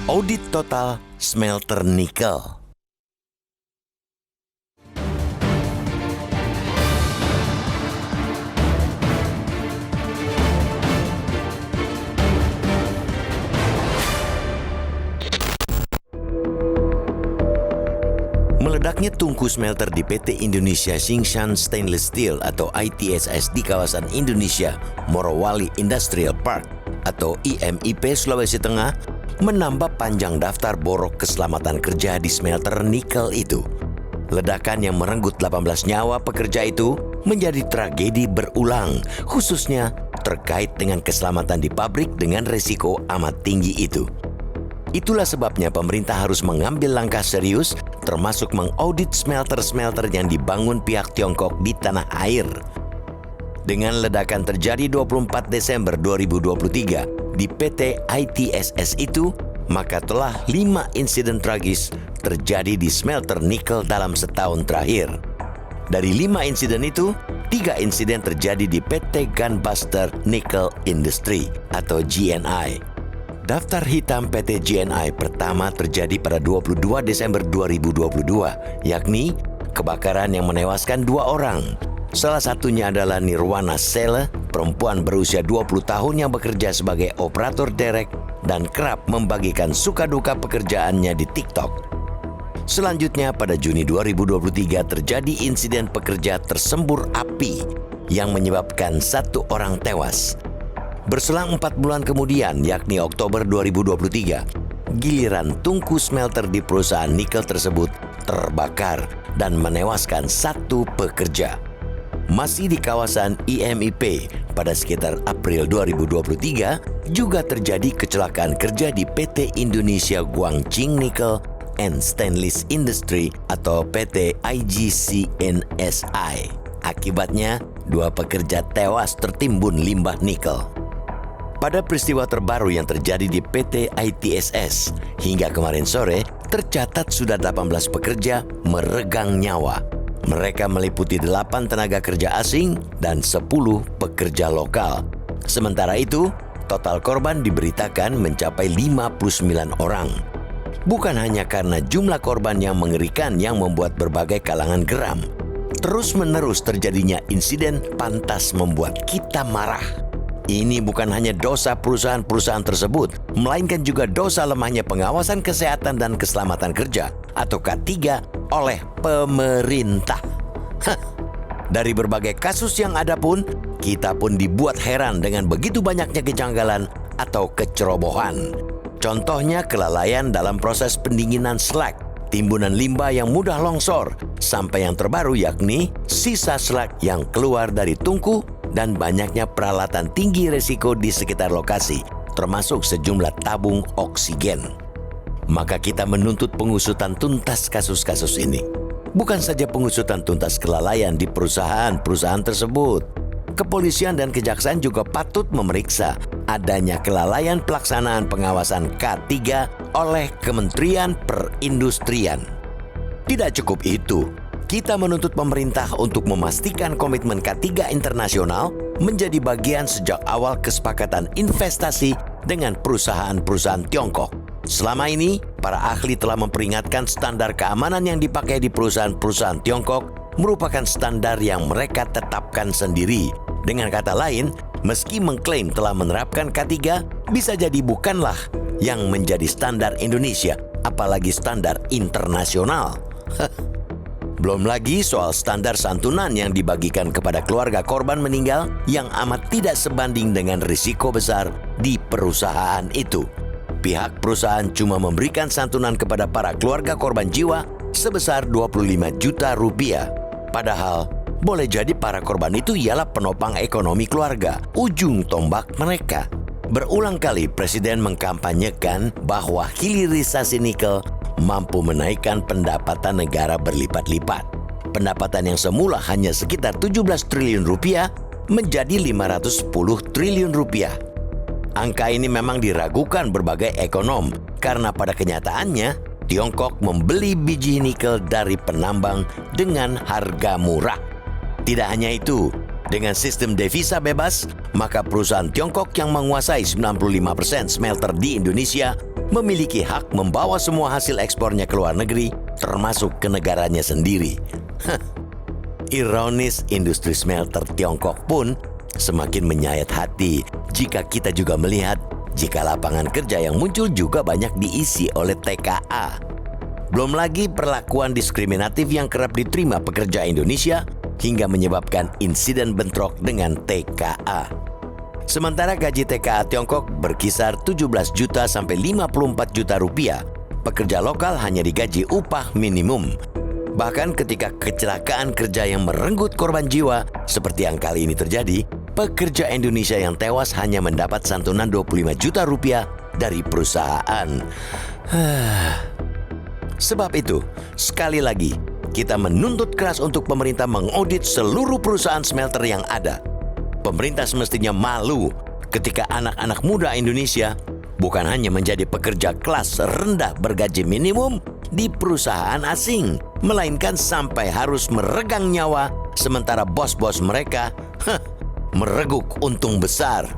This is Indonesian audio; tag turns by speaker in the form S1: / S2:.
S1: Audit total smelter nikel. Meledaknya tungku smelter di PT Indonesia Tsingshan Stainless Steel atau ITSS di kawasan Indonesia Morowali Industrial Park atau IMIP Sulawesi Tengah menambah panjang daftar borok keselamatan kerja di smelter nikel itu. Ledakan yang merenggut 18 nyawa pekerja itu menjadi tragedi berulang, khususnya terkait dengan keselamatan di pabrik dengan resiko amat tinggi itu. Itulah sebabnya pemerintah harus mengambil langkah serius, termasuk mengaudit smelter-smelter yang dibangun pihak Tiongkok di tanah air. Dengan ledakan terjadi 24 Desember 2023 di PT ITSS itu, maka telah 5 insiden tragis terjadi di smelter nikel dalam setahun terakhir. Dari 5 insiden itu, 3 insiden terjadi di PT Gunbuster Nickel Industry atau GNI. Daftar hitam PT GNI pertama terjadi pada 22 Desember 2022, yakni kebakaran yang menewaskan 2 orang. Salah satunya adalah Nirwana Sele, perempuan berusia 20 tahun yang bekerja sebagai operator derek dan kerap membagikan suka duka pekerjaannya di TikTok. Selanjutnya pada Juni 2023 terjadi insiden pekerja tersembur api yang menyebabkan 1 orang tewas. Berselang 4 bulan kemudian, yakni Oktober 2023, giliran tungku smelter di perusahaan nikel tersebut terbakar dan menewaskan 1 pekerja. Masih di kawasan IMIP, pada sekitar April 2023, juga terjadi kecelakaan kerja di PT Indonesia Guangqing Nickel and Stainless Industry atau PT IGCNSI. Akibatnya, 2 pekerja tewas tertimbun limbah nikel. Pada peristiwa terbaru yang terjadi di PT ITSS, hingga kemarin sore, tercatat sudah 18 pekerja meregang nyawa. Mereka meliputi 8 tenaga kerja asing dan 10 pekerja lokal. Sementara itu, total korban diberitakan mencapai 59 orang. Bukan hanya karena jumlah korban yang mengerikan yang membuat berbagai kalangan geram. Terus-menerus terjadinya insiden pantas membuat kita marah. Ini bukan hanya dosa perusahaan-perusahaan tersebut, melainkan juga dosa lemahnya pengawasan kesehatan dan keselamatan kerja atau K3 oleh pemerintah. Dari berbagai kasus yang ada pun, kita pun dibuat heran dengan begitu banyaknya kejanggalan atau kecerobohan. Contohnya kelalaian dalam proses pendinginan slag, timbunan limbah yang mudah longsor, sampai yang terbaru yakni sisa slag yang keluar dari tungku dan banyaknya peralatan tinggi resiko di sekitar lokasi, termasuk sejumlah tabung oksigen. Maka kita menuntut pengusutan tuntas kasus-kasus ini. Bukan saja pengusutan tuntas kelalaian di perusahaan-perusahaan tersebut. Kepolisian dan kejaksaan juga patut memeriksa adanya kelalaian pelaksanaan pengawasan K3 oleh Kementerian Perindustrian. Tidak cukup itu, kita menuntut pemerintah untuk memastikan komitmen K3 internasional menjadi bagian sejak awal kesepakatan investasi dengan perusahaan-perusahaan Tiongkok. Selama ini, para ahli telah memperingatkan standar keamanan yang dipakai di perusahaan-perusahaan Tiongkok merupakan standar yang mereka tetapkan sendiri. Dengan kata lain, meski mengklaim telah menerapkan K3, bisa jadi bukanlah yang menjadi standar Indonesia, apalagi standar internasional. Belum lagi soal standar santunan yang dibagikan kepada keluarga korban meninggal yang amat tidak sebanding dengan risiko besar di perusahaan itu. Pihak perusahaan cuma memberikan santunan kepada para keluarga korban jiwa sebesar 25 juta rupiah. Padahal, boleh jadi para korban itu ialah penopang ekonomi keluarga, ujung tombak mereka. Berulang kali Presiden mengkampanyekan bahwa hilirisasi nikel mampu menaikkan pendapatan negara berlipat-lipat. Pendapatan yang semula hanya sekitar 17 triliun rupiah menjadi 510 triliun rupiah. Angka ini memang diragukan berbagai ekonom karena pada kenyataannya Tiongkok membeli biji nikel dari penambang dengan harga murah. Tidak hanya itu, dengan sistem devisa bebas, maka perusahaan Tiongkok yang menguasai 95% smelter di Indonesia memiliki hak membawa semua hasil ekspornya ke luar negeri, termasuk ke negaranya sendiri. Ironis, industri smelter Tiongkok pun semakin menyayat hati jika kita juga melihat jika lapangan kerja yang muncul juga banyak diisi oleh TKA. Belum lagi perlakuan diskriminatif yang kerap diterima pekerja Indonesia hingga menyebabkan insiden bentrok dengan TKA. Sementara gaji TKA Tiongkok berkisar 17 juta sampai 54 juta rupiah, pekerja lokal hanya digaji upah minimum. Bahkan ketika kecelakaan kerja yang merenggut korban jiwa, seperti yang kali ini terjadi, pekerja Indonesia yang tewas hanya mendapat santunan 25 juta rupiah dari perusahaan. Sebab itu, sekali lagi, kita menuntut keras untuk pemerintah mengaudit seluruh perusahaan smelter yang ada. Pemerintah semestinya malu ketika anak-anak muda Indonesia bukan hanya menjadi pekerja kelas rendah bergaji minimum di perusahaan asing, melainkan sampai harus meregang nyawa sementara bos-bos mereka mereguk untung besar.